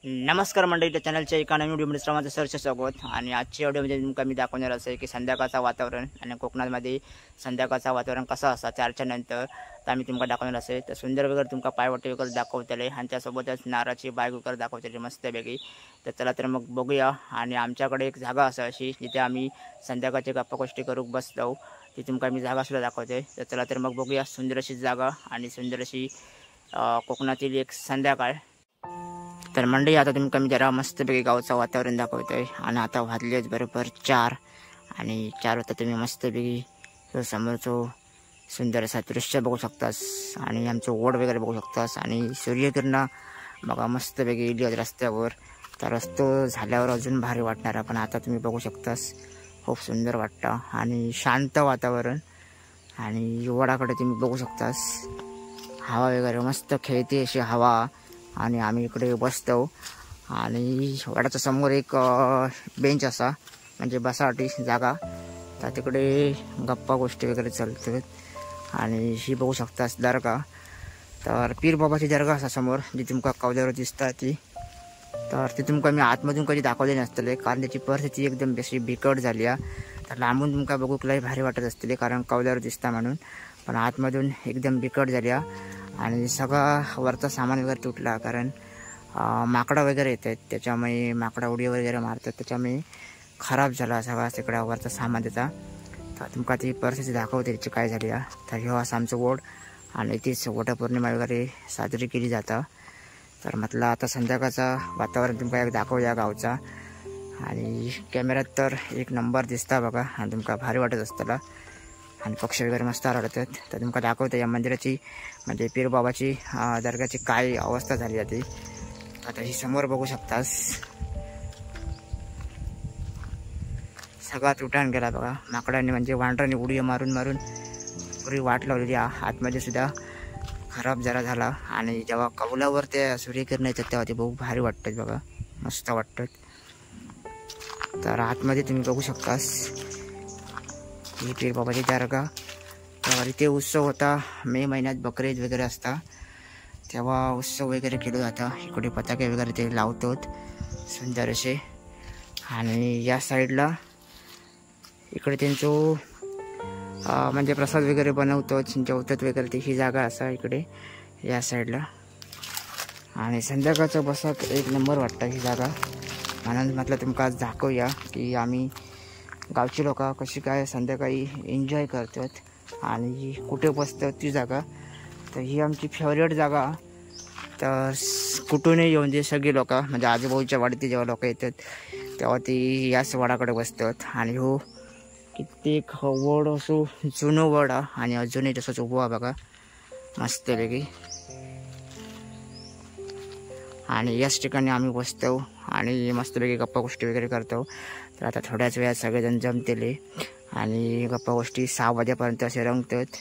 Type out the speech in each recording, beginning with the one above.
नमस्कार मंडळी, चॅनलच्या एका नवीन व्हिडिओमध्ये सर्वांचं सहर्ष स्वागत। आणि आजच्या व्हिडिओमध्ये तुमका मी दाखवणार आहे की संध्याकाळचं वातावरण आणि कोकणामध्ये संध्याकाळचं वातावरण कसं असतं 4च्या नंतर। तर आम्ही तुमका दाखवणार आहे तर सुंदर वगैरे तुमका पायवाटे वगैरे दाखवतले आणि त्यासोबतच नाराची बाग वगैरे दाखवतले मस्तपैकी। तर चला तर मग बघूया। आणि आमच्याकडे एक जागा असं अशी जिथे आम्ही संध्याकाळची गप्पा गोष्टी करूक बसतो, ती तुमका मी जागा सुद्धा दाखवते। तर चला तर मग बघूया सुंदर अशी जागा आणि सुंदर अशी कोकणातील एक संध्याकाळ। तर मंडळी आता तुमका मी जरा मस्तपैकी गावचं वातावरण दाखवतोय। आणि आता वाजले बरोबर 4 आणि 4 वाजता तुम्ही मस्तपैकी समोरचं सुंदर असं दृश्य बघू शकतास आणि आमचं ओढ वगैरे बघू शकतास आणि सूर्यकिरणं बघा मस्तपैकी इली रस्त्यावर। तर रस्तो झाल्यावर अजून भारी वाटणार, पण आता तुम्ही बघू शकतास खूप सुंदर वाटतं आणि शांत वातावरण। आणि ओढाकडे तुम्ही बघू शकतास हवा वगैरे मस्त खेळते अशी हवा। आणि आम्ही इकडे बसतो आणि वडाच्या समोर एक बेंच असा म्हणजे बसासाठी जागा, तर तिकडे गप्पा गोष्टी वगैरे चालतात। आणि ही बघू शकतास दर्गा, तर पीर बाबाची दर्गा असा समोर जी तुमका कवल्यावर दिसता ती। तर ती तुमका मी आतमधून कधी दाखवले नसतले कारण त्याची परिस्थिती एकदम बेशी बिकट झाली आहे। तर लांबून तुमका बघूक लय भारी वाटत असतले कारण कवल्यावर दिसता म्हणून, पण आतमधून एकदम बिकट झाली आहे। आणि सगळा वरचा सामान वगैरे तुटला कारण माकडा वगैरे येतात, त्याच्यामुळे माकडा उडी वगैरे मारतात, त्याच्यामुळे खराब झाला सगळा तिकडा वरचा सामान त्याचा। तर तुमका ती परिस्थिती दाखवते त्याची काय झाली आहे। तर हे असं आमचं ओढ आणि तीच वटपौर्णिमा वगैरे साजरी केली जातं। तर म्हटलं आता संध्याकाळचं वातावरण तुमका एक दाखवूया गावचा। आणि कॅमेऱ्यात तर एक नंबर दिसता बघा आणि तुमका भारी वाटत असताना आणि पक्षी वगैरे मस्त आढळतात। तर तुमका दाखवते या मंदिराची म्हणजे पीर बाबाची दर्गाची काय अवस्था झाली आहे ती। आता ही समोर बघू शकतास सगळा तुटान गेला बघा माकडांनी, म्हणजे वांडरांनी उडी मारून मारून पुरी वाट लावलेली आतमध्ये सुद्धा खराब जरा झाला। आणि जेव्हा कौलावर ते सूर्यकिरण येतात तेव्हा ते बघू भारी वाटतात बघा, मस्त वाटतात। तर आतमध्ये तुम्ही बघू शकतास ही पीर बाबाची दर्गा। तर इथे उत्सव होता मे महिन्यात, बकरी ईद वगैरे असता तेव्हा उत्सव वगैरे केलं जातं। इकडे पताके वगैरे ते लावतात सुंदर असे। आणि या साईडला इकडे त्यांचं म्हणजे प्रसाद वगैरे बनवतात जेवतात वगैरे, ती ही जागा असा इकडे या साईडला। आणि संध्याकाळचं बसाक एक नंबर वाटतं ही जागा, म्हणून म्हटलं तुमका आज दाखवूया की आम्ही गावची लोक कशी काय संध्याकाळी एन्जॉय करतात आणि कुठे बसतात ती जागा। तर ही आमची फेवरेट जागा। तर कुठूनही येऊन जे सगळी लोक म्हणजे आजूबाजूच्या वाडीत जेव्हा लोक येतात तेव्हा ती याच वडाकडे बसतात। आणि हो कित्येक वड असो जुनं वड आणि अजूनही तसंच उभं आहे बघा मस्तपैकी। आणि याच ठिकाणी आम्ही बसतो आणि मस्तपैकी गप्पा गोष्टी वगैरे करतो। तर आता थोड्याच वेळात सगळेजण जमतेले आणि गप्पा गोष्टी 6 वाजेपर्यंत असे रंगतात।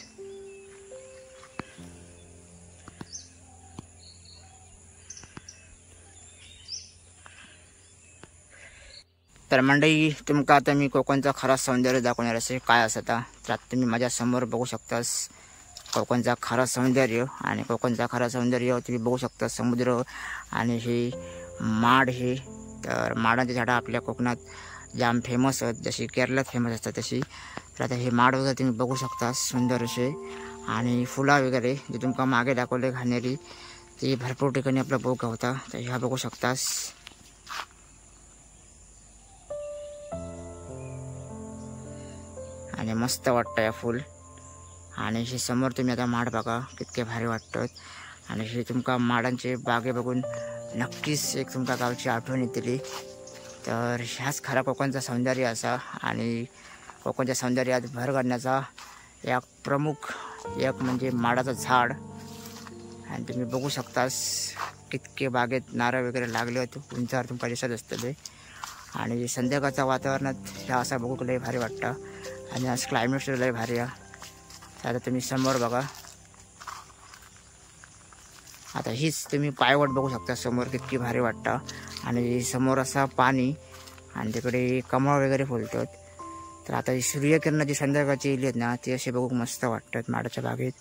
तर मंडळी तुमका आता मी कोकणचं खरं सौंदर्य दाखवणार असे काय असता। तर आता तुम्ही माझ्या समोर बघू शकतास कोकणचं खरं सौंदर्य। आणि कोकणचं खरं सौंदर्य तुम्ही बघू शकता समुद्र आणि हे माड हे। तर माडांची झाडं आपल्या कोकणात जाम फेमस आहेत, जशी केरळात फेमस असतात तशी। तर आता हे माड वगैरे तुम्ही बघू शकता सुंदर असे। आणि फुला वगैरे जे तुमका मागे दाखवले घाणेरी ती भरपूर ठिकाणी आपला बघू गावता। तर ह्या बघू शकतास आणि मस्त वाटतं या फुल। आणि हे समोर तुम्ही आता माड बघा कितके भारी वाटतात। आणि हे तुमका माडांचे बागे बघून नक्कीच एक तुमका गावची आठवण येतली। तर ह्याच खरा कोकणचं सौंदर्य असा। आणि कोकणच्या सौंदर्यात भर घालण्याचा एक प्रमुख एक म्हणजे माडाचं झाड। आणि तुम्ही बघू शकतास कितके बागेत नारळ वगैरे लागले होते उंचावर तुमका दिसत असतले। आणि संध्याकाळच्या वातावरणात ह्या असा बघूक लय भारी वाटतं आणि आज क्लायमेट सुद्धा लय भारी आहे। आता तुम्ही समोर बघा, आता हीच तुम्ही पायवाट बघू शकता समोर कितकी भारी वाटतं। आणि समोर असा पाणी आणि तिकडे कमळ वगैरे फुलतात। तर आता ही सूर्यकिरणं जी संध्याकाळची येली आहेत ना ती असे बघूक मस्त वाटतात माडाच्या बागेत।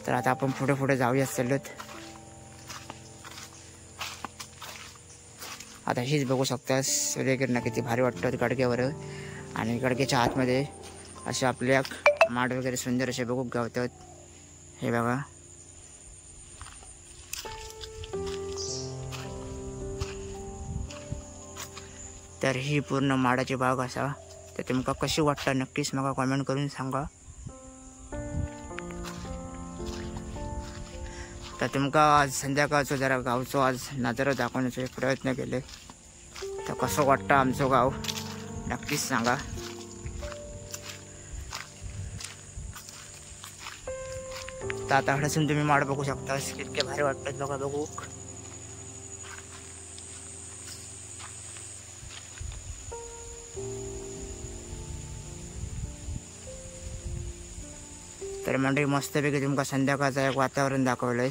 तर आता आपण पुढे पुढे जाऊया चाललोत। आता हीच बघू शकता सूर्यकिरणं किती भारी वाटतात गडग्यावर. आणि गडग्याच्या आतमध्ये असे आपल्या माड वगैरे सुंदर असे बघू गावतात. हे बघा, तर ही पूर्ण माडाची बाग असा. तर तुमका कशी वाटता नक्कीच म्हाका कॉमेंट करून सांगा. तर तुमका आज संध्याकाळचो जरा गावचो आज नजारा दाखवण्याचा प्रयत्न केले. तर कसं वाटतं आमचं गाव नक्कीच सांगा. तर आता हडसून तुम्ही माड बघू शकता कितके भारी वाटतात बघा बघू. तर मंडळी मस्तपैकी तुमका संध्याकाळचं एक वातावरण दाखवलंय.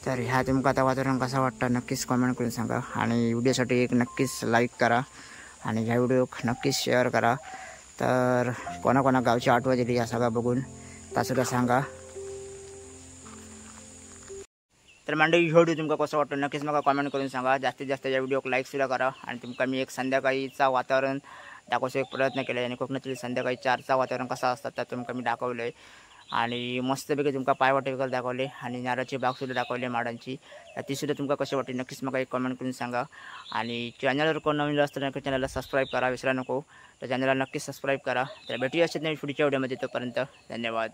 तर ह्या तुमका आता वातावरण कसं वाटतं नक्कीच कमेंट करून सांगा. आणि व्हिडिओसाठी एक नक्कीच लाईक करा आणि ह्या व्हिडिओ नक्कीच शेअर करा. तर कोणाकोणा गावची आठवण दिली या सगळं बघून त्यासुद्धा सांगा. तर मंडळी व्हिडिओ तुमका कसं वाटतं नक्कीच मला कमेंट करून सांगा. जास्तीत जास्त या व्हिडिओक लाईकसुद्धा करा. आणि तुमका मी एक संध्याकाळीचा वातावरण दाखवायचा एक प्रयत्न केला. आणि कोकणातील संध्याकाळी 4चा वातावरण कसं असतात तर तुमका मी दाखवलं आहे. आणि मस्तपैकी तुमका पायवाटे वगैरे दाखवले आणि नारळाची बागसुद्धा दाखवली माडांची. तर तीसुद्धा तुमका कशी वाटली नक्कीच मला एक कमेंट करून सांगा. आणि चॅनलवर कोण नवीन असतं नक्की चॅनलला सबस्क्राईब करा विसरा नको. तर चॅनलला नक्कीच सबस्क्राईब करा. तर भेटूया असेच नाही पुढच्या व्हिडिओमध्ये. तोपर्यंत धन्यवाद.